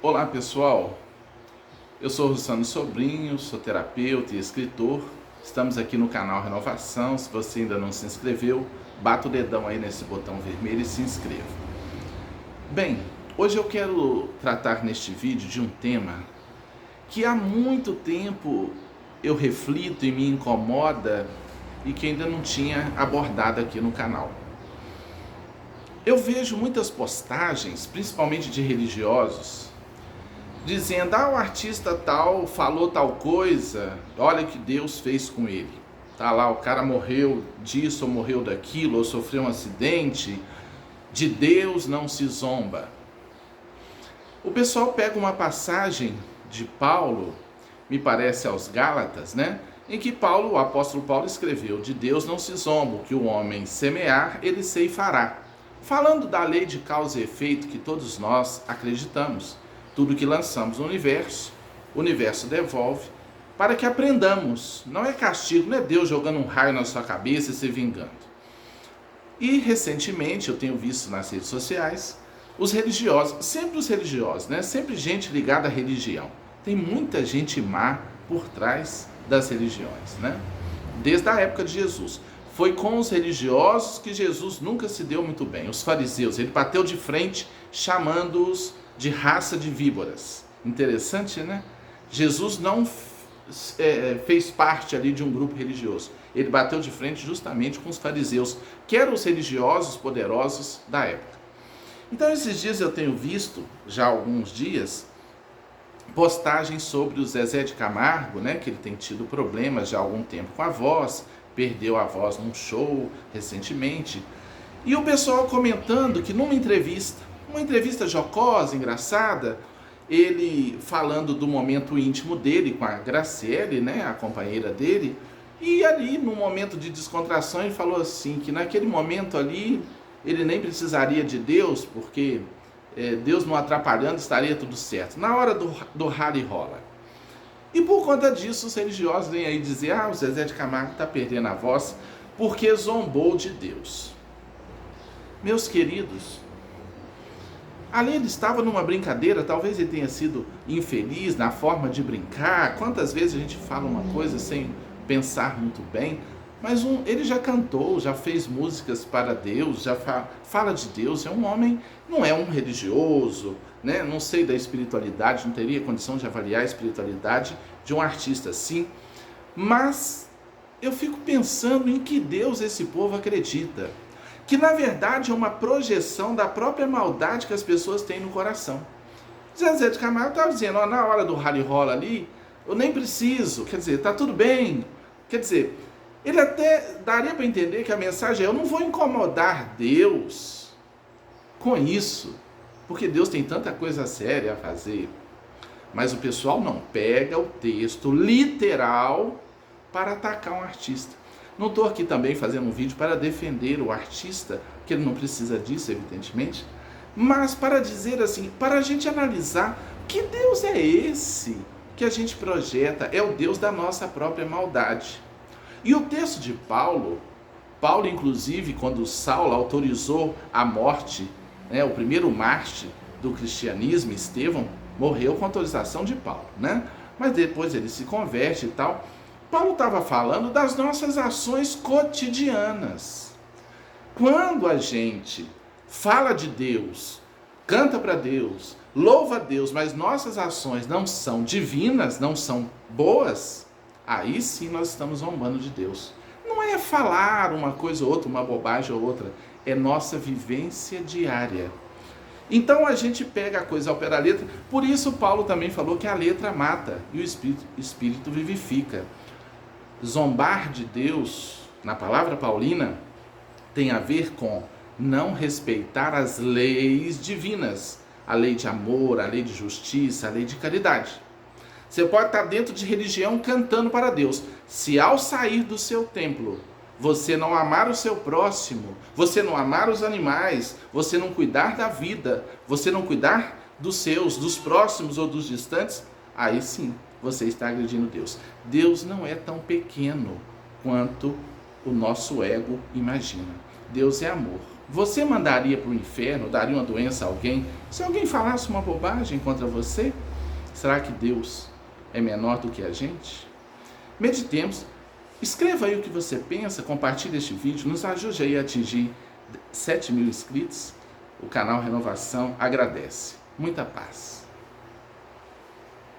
Olá pessoal, eu sou Russano Sobrinho, sou terapeuta e escritor. Estamos aqui no canal Renovação. Se você ainda não se inscreveu, bata o dedão aí nesse botão vermelho e se inscreva. Bem, hoje eu quero tratar neste vídeo de um tema que há muito tempo eu reflito e me incomoda e que ainda não tinha abordado aqui no canal. Eu vejo muitas postagens, principalmente de religiosos, dizendo, o artista tal falou tal coisa, olha o que Deus fez com ele. Tá lá, o cara morreu disso, ou morreu daquilo, ou sofreu um acidente, de Deus não se zomba. O pessoal pega uma passagem de Paulo, me parece aos Gálatas, em que o apóstolo Paulo escreveu, de Deus não se zomba, o que o homem semear, ele ceifará. Falando da lei de causa e efeito que todos nós acreditamos. Tudo que lançamos no universo, o universo devolve, para que aprendamos. Não é castigo, não é Deus jogando um raio na sua cabeça e se vingando. E recentemente eu tenho visto nas redes sociais os religiosos, sempre gente ligada à religião. Tem muita gente má por trás das religiões, desde a época de Jesus. Foi com os religiosos que Jesus nunca se deu muito bem, os fariseus. Ele bateu de frente chamando-os de raça de víboras. Interessante, Jesus não fez parte ali de um grupo religioso. Ele bateu de frente justamente com os fariseus, que eram os religiosos poderosos da época. Então, esses dias eu tenho visto, já há alguns dias, postagens sobre o Zezé de Camargo, que ele tem tido problemas já há algum tempo com a voz, perdeu a voz num show recentemente, e o pessoal comentando que numa entrevista, uma entrevista jocosa, engraçada, ele falando do momento íntimo dele com a Graciele, a companheira dele, e ali num momento de descontração ele falou assim, que naquele momento ali ele nem precisaria de Deus, porque Deus não atrapalhando estaria tudo certo, na hora do rally rola. E por conta disso os religiosos vêm aí dizer, o Zezé de Camargo está perdendo a voz porque zombou de Deus. Meus queridos, ali ele estava numa brincadeira, talvez ele tenha sido infeliz na forma de brincar. Quantas vezes a gente fala uma coisa sem pensar muito bem, mas ele já cantou, já fez músicas para Deus, já fala de Deus, é um homem, não é um religioso, não sei da espiritualidade, não teria condição de avaliar a espiritualidade de um artista assim, mas eu fico pensando em que Deus esse povo acredita, que na verdade é uma projeção da própria maldade que as pessoas têm no coração. Zezé de Camargo estava dizendo, na hora do rally rola ali, eu nem preciso, quer dizer, tá tudo bem, quer dizer, ele até daria para entender que a mensagem é, eu não vou incomodar Deus com isso, porque Deus tem tanta coisa séria a fazer. Mas o pessoal não, pega o texto literal para atacar um artista. Não estou aqui também fazendo um vídeo para defender o artista, que ele não precisa disso, evidentemente, mas para dizer assim, para a gente analisar que Deus é esse que a gente projeta, é o Deus da nossa própria maldade. E o texto de Paulo, inclusive, quando Saulo autorizou a morte, o primeiro mártir do cristianismo, Estevão, morreu com autorização de Paulo, Mas depois ele se converte e tal. Paulo estava falando das nossas ações cotidianas. Quando a gente fala de Deus, canta para Deus, louva a Deus, mas nossas ações não são divinas, não são boas, aí sim nós estamos zombando de Deus. Não é falar uma coisa ou outra, uma bobagem ou outra, é nossa vivência diária. Então a gente pega a coisa ao pé da letra, por isso Paulo também falou que a letra mata e o espírito vivifica. Zombar de Deus, na palavra paulina, tem a ver com não respeitar as leis divinas, a lei de amor, a lei de justiça, a lei de caridade. Você pode estar dentro de religião cantando para Deus. Se ao sair do seu templo, você não amar o seu próximo, você não amar os animais, você não cuidar da vida, você não cuidar dos seus, dos próximos ou dos distantes, aí sim, você está agredindo Deus. Deus não é tão pequeno quanto o nosso ego imagina. Deus é amor. Você mandaria para o inferno, daria uma doença a alguém, se alguém falasse uma bobagem contra você? Será que Deus é menor do que a gente? Meditemos. Escreva aí o que você pensa, compartilhe este vídeo, nos ajude aí a atingir 7.000 inscritos. O canal Renovação agradece. Muita paz.